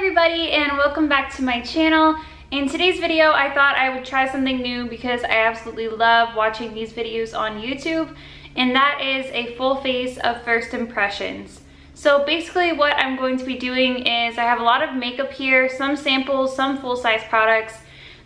everybody, and welcome back to my channel. In today's video, I thought I would try something new because I absolutely love watching these videos on YouTube, and that is a full face of first impressions. So basically what I'm going to be doing is I have a lot of makeup here, some samples, some full-size products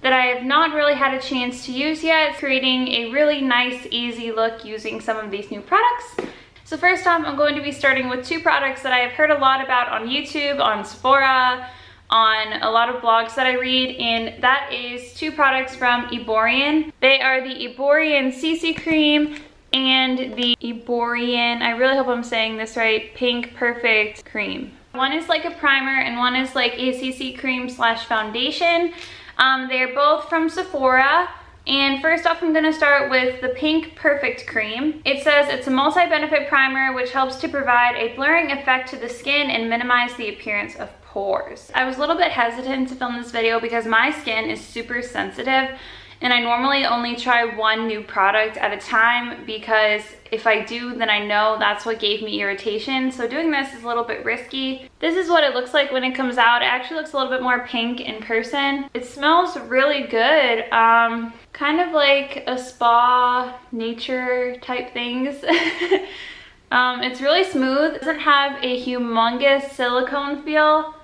that I have not really had a chance to use yet, creating a really nice, easy look using some of these new products. So first off, I'm going to be starting with two products that I have heard a lot about on YouTube, on Sephora, on a lot of blogs that I read, and that is two products from Erborian. They are the Erborian CC Cream and the Erborian, I really hope I'm saying this right, Pink Perfect Cream. One is like a primer and one is like a CC cream slash foundation. They're both from Sephora. And first off, I'm going to start with the Pink Perfect Cream. It says it's a multi-benefit primer which helps to provide a blurring effect to the skin and minimize the appearance of pores. I was a little bit hesitant to film this video because my skin is super sensitive and I normally only try one new product at a time because if I do, then I know that's what gave me irritation. So doing this is a little bit risky. This is what it looks like when it comes out. It actually looks a little bit more pink in person. It smells really good. Kind of like a spa, nature type things. It's really smooth. It doesn't have a humongous silicone feel,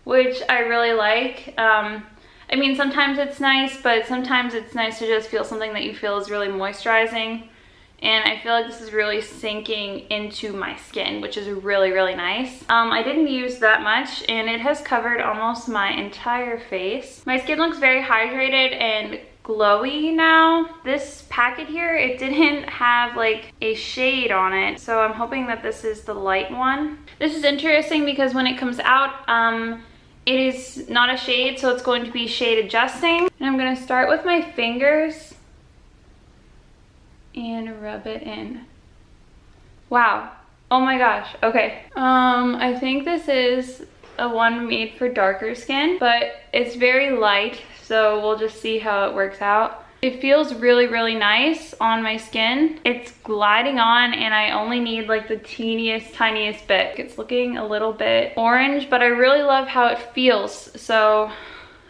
which I really like. I mean, sometimes it's nice, but sometimes it's nice to just feel something that you feel is really moisturizing. And I feel like this is really sinking into my skin, which is really, really nice. I didn't use that much, and it has covered almost my entire face. My skin looks very hydrated and glowy now. This packet here, it didn't have like a shade on it, so I'm hoping that this is the light one. This is interesting because when it comes out, it is not a shade, so it's going to be shade adjusting. And I'm gonna start with my fingers and rub it in. Wow, oh my gosh, okay. I think this is a one made for darker skin, but it's very light, so we'll just see how it works out. It feels really, really nice on my skin. It's gliding on and I only need like the teeniest, tiniest bit. It's looking a little bit orange, but I really love how it feels. So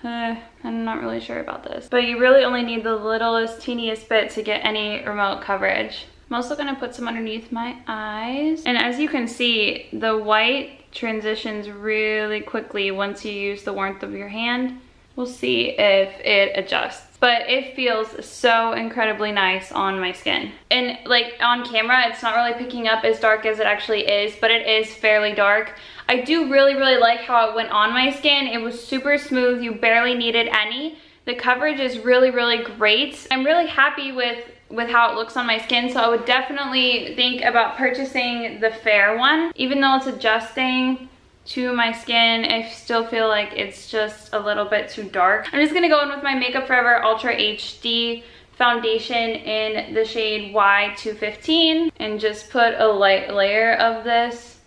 I'm not really sure about this, but you really only need the littlest, teeniest bit to get any remote coverage. I'm also gonna put some underneath my eyes. And as you can see, the white transitions really quickly once you use the warmth of your hand. We'll see if it adjusts, but it feels so incredibly nice on my skin. And like on camera, it's not really picking up as dark as it actually is, but it is fairly dark. I do really, really like how it went on my skin. It was super smooth. You barely needed any. The coverage is really, really great. I'm really happy with how it looks on my skin, so I would definitely think about purchasing the fair one. Even though it's adjusting to my skin, I still feel like it's just a little bit too dark. I'm just gonna go in with my Makeup Forever Ultra HD foundation in the shade Y215 and just put a light layer of this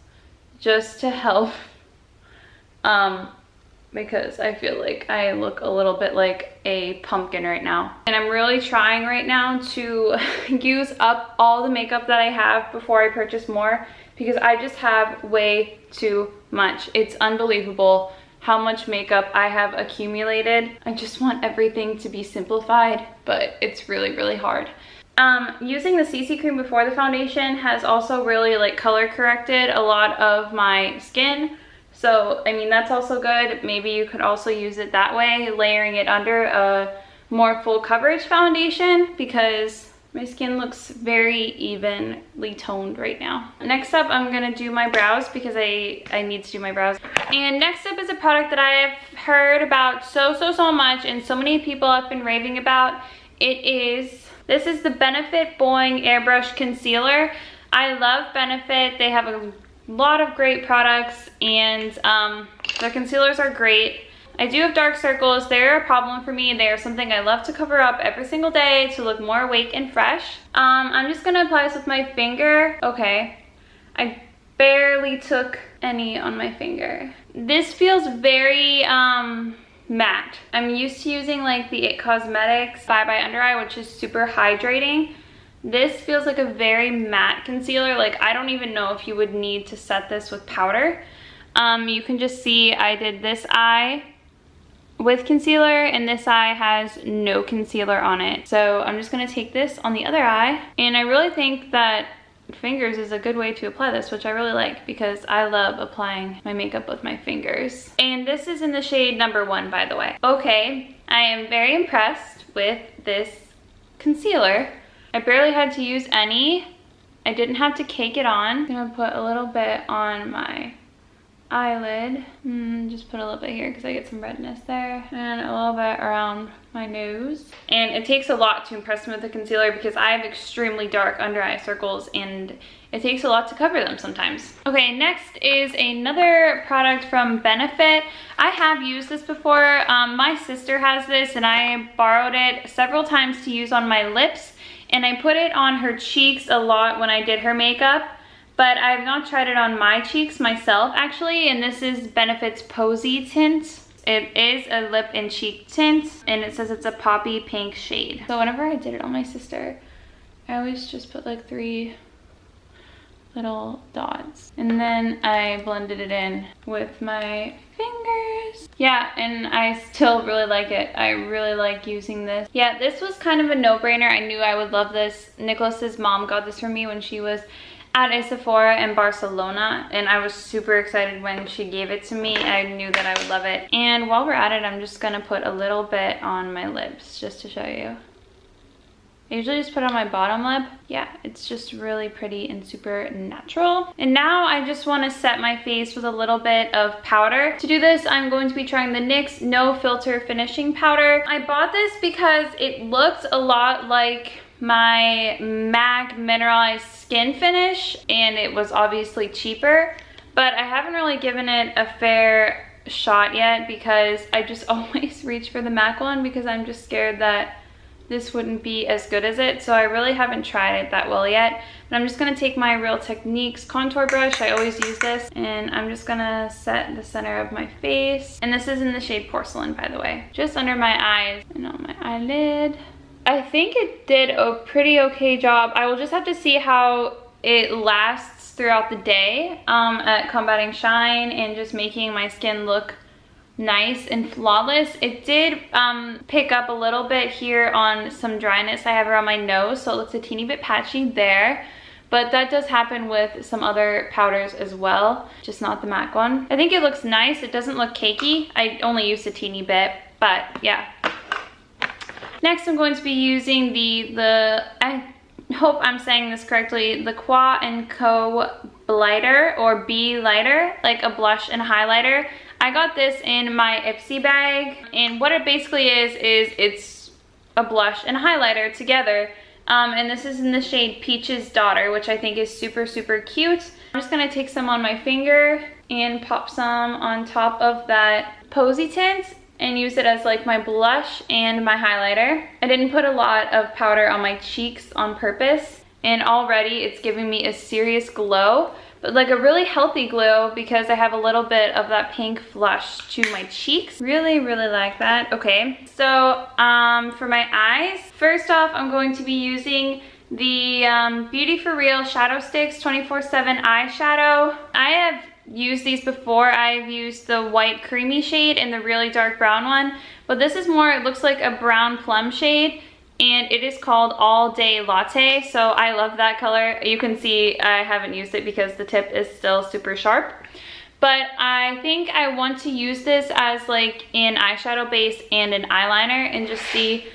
just to help, because I feel like I look a little bit like a pumpkin right now. And I'm really trying right now to use up all the makeup that I have before I purchase more, because I just have way too much. It's unbelievable how much makeup I have accumulated. I just want everything to be simplified, but it's really, really hard. Using the CC cream before the foundation has also really like color corrected a lot of my skin. So, I mean, that's also good. Maybe you could also use it that way, layering it under a more full coverage foundation, because my skin looks very evenly toned right now. Next up, I'm gonna do my brows because I need to do my brows. And next up is a product that I have heard about so much and so many people have been raving about. This is the Benefit Boing Airbrush Concealer. I love Benefit. They have a lot of great products and their concealers are great. I do have dark circles. They're a problem for me. They are something I love to cover up every single day to look more awake and fresh. I'm just gonna apply this with my finger. Okay, I barely took any on my finger. This feels very matte. I'm used to using like the IT Cosmetics Bye Bye Under Eye, which is super hydrating. This feels like a very matte concealer. Like, I don't even know if you would need to set this with powder. You can just see I did this eye with concealer, and this eye has no concealer on it. So I'm just gonna take this on the other eye, and I really think that fingers is a good way to apply this, which I really like because I love applying my makeup with my fingers. And this is in the shade number 1, by the way. Okay, I am very impressed with this concealer. I barely had to use any. I didn't have to cake it on. I'm gonna put a little bit on my eyelid. Just put a little bit here because I get some redness there, and a little bit around my nose. And it takes a lot to impress me with the concealer because I have extremely dark under eye circles and it takes a lot to cover them sometimes. Okay, next is another product from Benefit. I have used this before. My sister has this and I borrowed it several times to use on my lips, and I put it on her cheeks a lot when I did her makeup. But I have not tried it on my cheeks myself, actually, and this is Benefit's Posy Tint. It is a lip and cheek tint, and it says it's a poppy pink shade. So whenever I did it on my sister, I always just put like 3 little dots. And then I blended it in with my fingers. Yeah, and I still really like it. I really like using this. Yeah, this was kind of a no-brainer. I knew I would love this. Nicholas's mom got this for me when she was at a Sephora in Barcelona, and I was super excited when she gave it to me. I knew that I would love it. And while we're at it, I'm just gonna put a little bit on my lips just to show you. I usually just put it on my bottom lip. Yeah, it's just really pretty and super natural. And now I just want to set my face with a little bit of powder. To do this, I'm going to be trying the NYX No Filter Finishing Powder. I bought this because it looked a lot like my MAC mineralized skin finish, and it was obviously cheaper, but I haven't really given it a fair shot yet because I just always reach for the MAC one because I'm just scared that this wouldn't be as good as it. So I really haven't tried it that well yet, but I'm just gonna take my Real Techniques contour brush. I always use this, and I'm just gonna set the center of my face. And this is in the shade Porcelain, by the way, just under my eyes and on my eyelid. I think it did a pretty okay job. I will just have to see how it lasts throughout the day at combating shine and just making my skin look nice and flawless. It did pick up a little bit here on some dryness I have around my nose, so it looks a teeny bit patchy there. But that does happen with some other powders as well, just not the MAC one. I think it looks nice. It doesn't look cakey. I only used a teeny bit, but yeah. Next, I'm going to be using I hope I'm saying this correctly, the Qua & Co. Blighter, or B Lighter, like a blush and highlighter. I got this in my Ipsy bag, and what it basically is it's a blush and highlighter together. And this is in the shade Peach's Daughter, which I think is super, super cute. I'm just gonna take some on my finger and pop some on top of that Posy Tint and use it as like my blush and my highlighter. I didn't put a lot of powder on my cheeks on purpose, and already it's giving me a serious glow, but like a really healthy glow because I have a little bit of that pink flush to my cheeks. Really, really like that. Okay, so for my eyes, first off, I'm going to be using the Beauty For Real Shadow Sticks 24/7 eyeshadow. I have used these before. I've used the white creamy shade and the really dark brown one, but this is more, it looks like a brown plum shade, and it is called All Day Latte, so I love that color. You can see I haven't used it because the tip is still super sharp, but I think I want to use this as like an eyeshadow base and an eyeliner and just see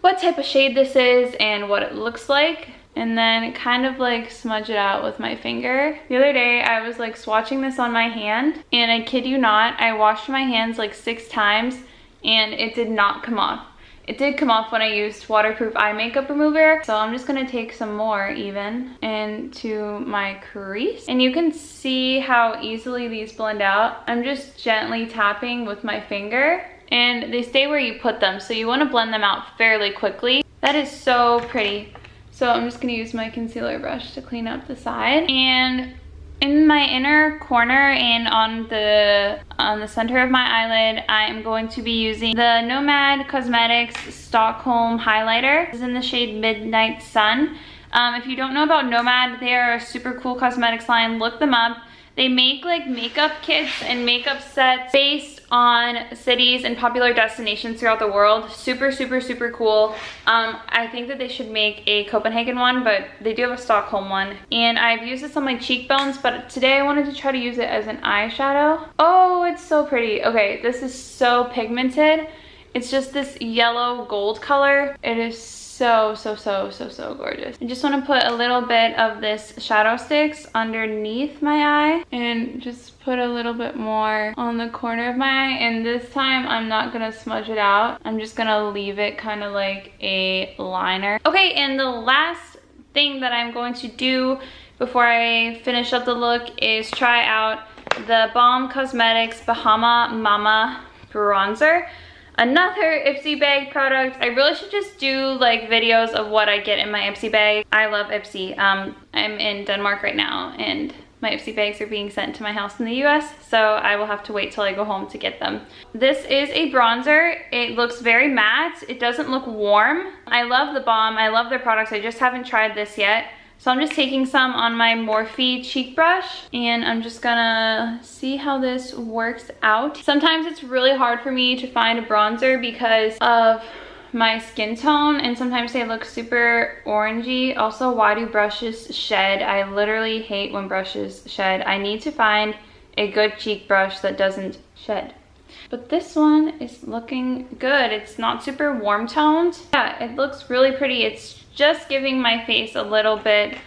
what type of shade this is and what it looks like, and then kind of like smudge it out with my finger. The other day I was like swatching this on my hand, and I kid you not, I washed my hands like 6 times and it did not come off. It did come off when I used waterproof eye makeup remover, so I'm just gonna take some more even into my crease, and you can see how easily these blend out. I'm just gently tapping with my finger, and they stay where you put them, so you want to blend them out fairly quickly. That is so pretty. So I'm just gonna use my concealer brush to clean up the side, and in my inner corner and on the center of my eyelid, I am going to be using the Nomad Cosmetics Stockholm highlighter. This is in the shade Midnight Sun. If you don't know about Nomad, they are a super cool cosmetics line. Look them up. They make like makeup kits and makeup sets based on cities and popular destinations throughout the world. Super, super, super cool. I think that they should make a Copenhagen one, but they do have a Stockholm one. And I've used this on my cheekbones, but today I wanted to try to use it as an eyeshadow. Oh, it's so pretty. Okay, this is so pigmented. It's just this yellow gold color. It is so gorgeous. I just want to put a little bit of this shadow sticks underneath my eye and just put a little bit more on the corner of my eye. And this time I'm not gonna smudge it out. I'm just gonna leave it kind of like a liner. Okay, and the last thing that I'm going to do before I finish up the look is try out the Balm Cosmetics Bahama Mama bronzer. Another Ipsy bag product. I really should just do like videos of what I get in my Ipsy bag. I love Ipsy. I'm in Denmark right now and my Ipsy bags are being sent to my house in the US, so I will have to wait till I go home to get them. This is a bronzer. It looks very matte. It doesn't look warm. I love the Balm. I love their products. I just haven't tried this yet. So I'm just taking some on my Morphe cheek brush and I'm just gonna see how this works out. Sometimes it's really hard for me to find a bronzer because of my skin tone and sometimes they look super orangey. Also, why do brushes shed? I literally hate when brushes shed. I need to find a good cheek brush that doesn't shed. But this one is looking good. It's not super warm toned. Yeah, it looks really pretty. It's just giving my face a little bit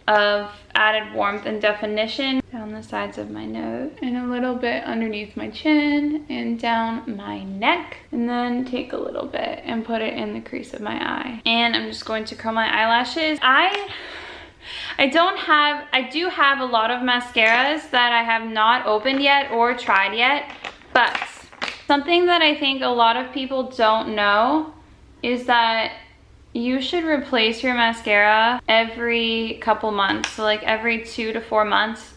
of added warmth and definition down the sides of my nose and a little bit underneath my chin and down my neck, and then take a little bit and put it in the crease of my eye. And I'm just going to curl my eyelashes. I do have a lot of mascaras that I have not opened yet or tried yet, but something that I think a lot of people don't know is that you should replace your mascara every couple months, so like every 2 to 4 months,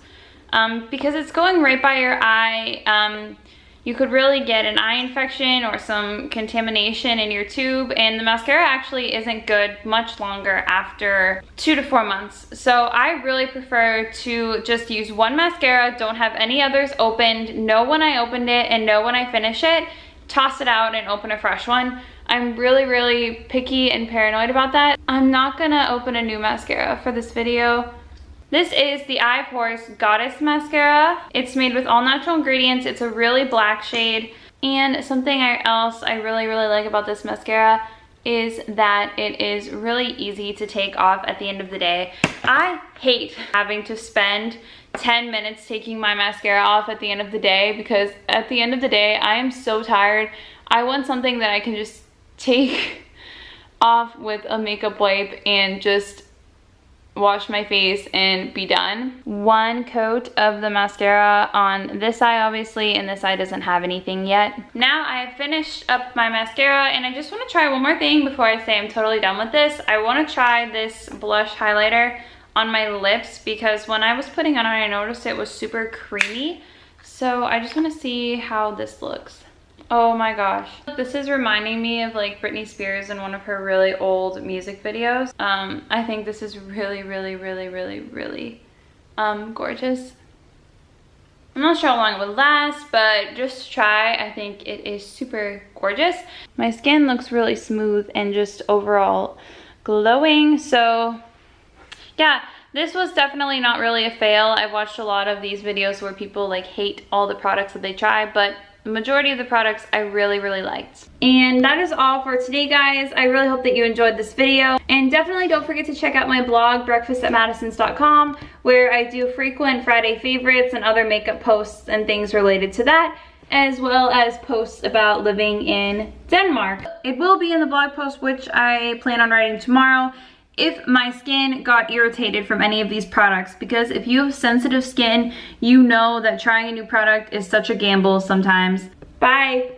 because it's going right by your eye. You could really get an eye infection or some contamination in your tube, and the mascara actually isn't good much longer after 2 to 4 months. So I really prefer to just use one mascara, don't have any others opened, know when I opened it and know when I finish it, toss it out and open a fresh one. I'm really picky and paranoid about that. I'm not gonna open a new mascara for this video. This is the iPor's Goddess Mascara. It's made with all natural ingredients. It's a really black shade. And something else I really like about this mascara is that it is really easy to take off at the end of the day. I hate having to spend 10 minutes taking my mascara off at the end of the day, because at the end of the day, I am so tired. I want something that I can just take off with a makeup wipe and just wash my face and be done. One coat of the mascara on this eye, obviously, and this eye doesn't have anything yet. Now I have finished up my mascara and I just want to try one more thing before I say I'm totally done with this. I want to try this blush highlighter on my lips because when I was putting it on, I noticed it was super creamy. So I just want to see how this looks. Oh my gosh. This is reminding me of like Britney Spears in one of her really old music videos. I think this is really gorgeous. I'm not sure how long it would last, but just try. I think it is super gorgeous. My skin looks really smooth and just overall glowing. So yeah, this was definitely not really a fail. I've watched a lot of these videos where people like hate all the products that they try, but the majority of the products I really liked. And that is all for today, guys. I really hope that you enjoyed this video. And definitely don't forget to check out my blog, breakfastatmadisons.com, where I do frequent Friday favorites and other makeup posts and things related to that, as well as posts about living in Denmark. It will be in the blog post, which I plan on writing tomorrow, if my skin got irritated from any of these products, because if you have sensitive skin, you know that trying a new product is such a gamble sometimes. Bye!